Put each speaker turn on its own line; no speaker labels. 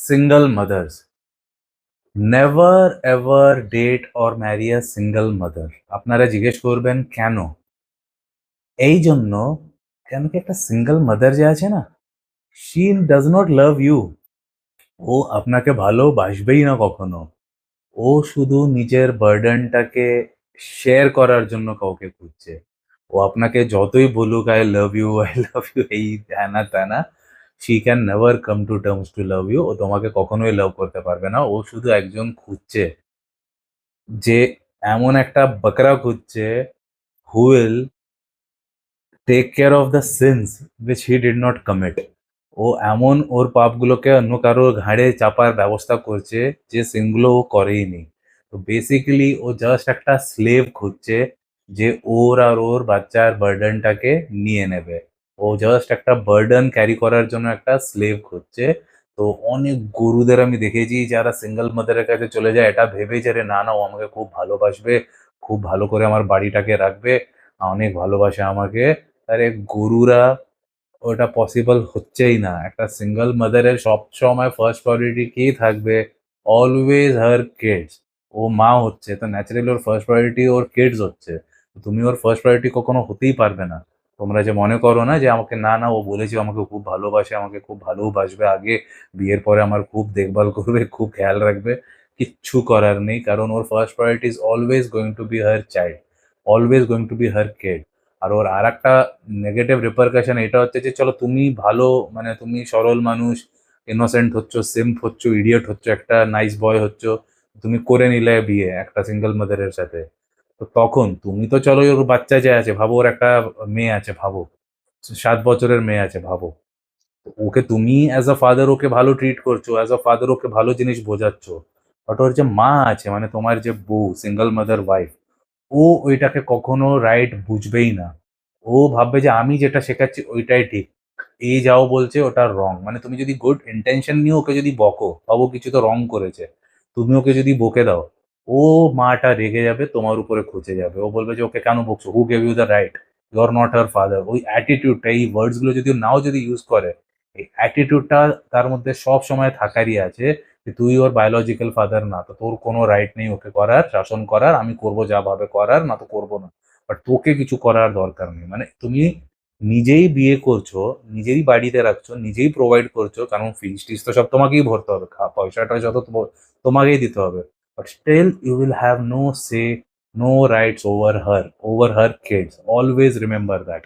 Single mothers. Never ever date or marry a single mother. আপনারা জিজ্ঞেস করবেন কেন? এই জন্য, কেন কি একটা সিঙ্গল মাদার যে আছে না, she does not love you. ও আপনাকে ভালোবাসবেই না কখনো। ও শুধু নিজের বার্ডেনটাকে শেয়ার করার জন্য কাউকে খুঁজছে। ও আপনাকে যতই বলুক আই লাভ ইউ এই হ্যানা ত্যানা, she can never come to terms to love you. ও তোমাকে কখনোই লাভ করতে পারবে না। ও শুধু একজন খুঁজছে যে এমন একটা বকরা খুঁজছে who will take care of the sins which he did not commit. ও এমন ওর পাপগুলোকে অন্য কারোর ঘাড়ে চাপার ব্যবস্থা করছে যে সিনগুলো ও করেইনি। তো বেসিক্যালি ও জাস্ট একটা স্লেভ খুঁজছে যে ওর আর ওর বাচ্চার বার্ডেনটাকে নিয়ে নেবে। ও জাস্ট একটা বার্ডেন ক্যারি করার জন্য একটা স্লেভ খুঁজছে। তো অনেক গরুদের আমি দেখেছি যারা সিঙ্গল মাদারের কাছে চলে যায় এটা ভেবে যে, "আরে না, না ও আমাকে খুব ভালোবাসবে, খুব ভালো করে আমার বাড়িটাকে রাখবে, অনেক ভালোবাসে আমাকে।" আরে গরুরা, ওটা পসিবল হচ্ছেই না। একটা সিঙ্গল মাদারের সবসময় ফার্স্ট প্রায়োরিটি কি থাকবে? অলওয়েজ হার কিডস। ও মা হচ্ছে তো ন্যাচারালি ওর ফার্স্ট প্রায়োরিটি ওর কিডস হচ্ছে। তো তুমি ওর ফার্স্ট প্রায়োরিটি কখনো হতেই পারবে না। তোমরা যে মনে করো না যে আমাকে না, না ও বলেছে আমাকে খুব ভালোবাসে, আমাকে খুব ভালোবাসবে আগে, বিয়ের পরে আমার খুব দেখভাল করবে, খুব খেয়াল রাখবে। কিচ্ছু করার নেই। কারণ ওর first priority is always going to be her child, always going to be her kid. আর ওর আরেকটা নেগেটিভ রিপারকাশন এটা হচ্ছে যে চলো তুমি ভালো, মানে তুমি সরল মানুষ, ইনোসেন্ট হচ্ছ, সিম্প হচ্ছ, ইডিয়ট হচ্ছ, একটা নাইস বয় হচ্ছ, তুমি করে নিলে বিয়ে একটা সিঙ্গেল মাদারের সাথে। তো তখন তুমি তো চলো ওর বাচ্চা যে আছে ভাবো, ওর একটা মেয়ে আছে ভাবো, 7 বছরের মেয়ে আছে ভাবো। তো ওকে তুমি অ্যাজ আ ফাদার ওকে ভালো ট্রিট করছো, অ্যাজ আ ফাদার ওকে ভালো জিনিস বোঝাচ্ছ। বাট ওর যে মা আছে, মানে তোমার যে বউ, সিঙ্গল মাদার ওয়াইফ, ও ওইটাকে কখনো রাইট বুঝবেই না। ও ভাববে যে আমি যেটা শেখাচ্ছি ওইটাই ঠিক। এই যাও বলছে ওটা রং। মানে তুমি যদি গুড ইনটেনশন নিয়ে ওকে যদি বকো, ভাবো কিছু তো রং করেছে। তুমি ওকে যদি বকে দাও, ও মাটা রেগে যাবে, তোমার উপরে খচে যাবে। ও বলবে যে ওকে কেন বকছো? Who gave you the right? You are not her father. ওই অ্যাটিটিউডটা, এই ওয়ার্ডস গুলো যদি নাও যদি ইউজ করে, এই অ্যাটিটিউডটা তার মধ্যে সবসময় থাকারই আছে যে তুই ওর বায়োলজিক্যাল ফাদার না। তো তোর কোনো রাইট নেই ওকে করার, শাসন করার। আমি করব যা ভাবে করার, না তো করব না। বাট তোকে কিছু করার দরকার নেই। মানে তুমি নিজেই বিয়ে করছো, নিজেই বাড়িতে রাখছো, নিজেই প্রোভাইড করছো। কারণ ফিস-টিস তো সব তোমাকেই ভরতে হবে। পয়সা-টয়সা তো তোমাকেই দিতে হবে। But still you will have no say, no rights over her kids. Always remember that.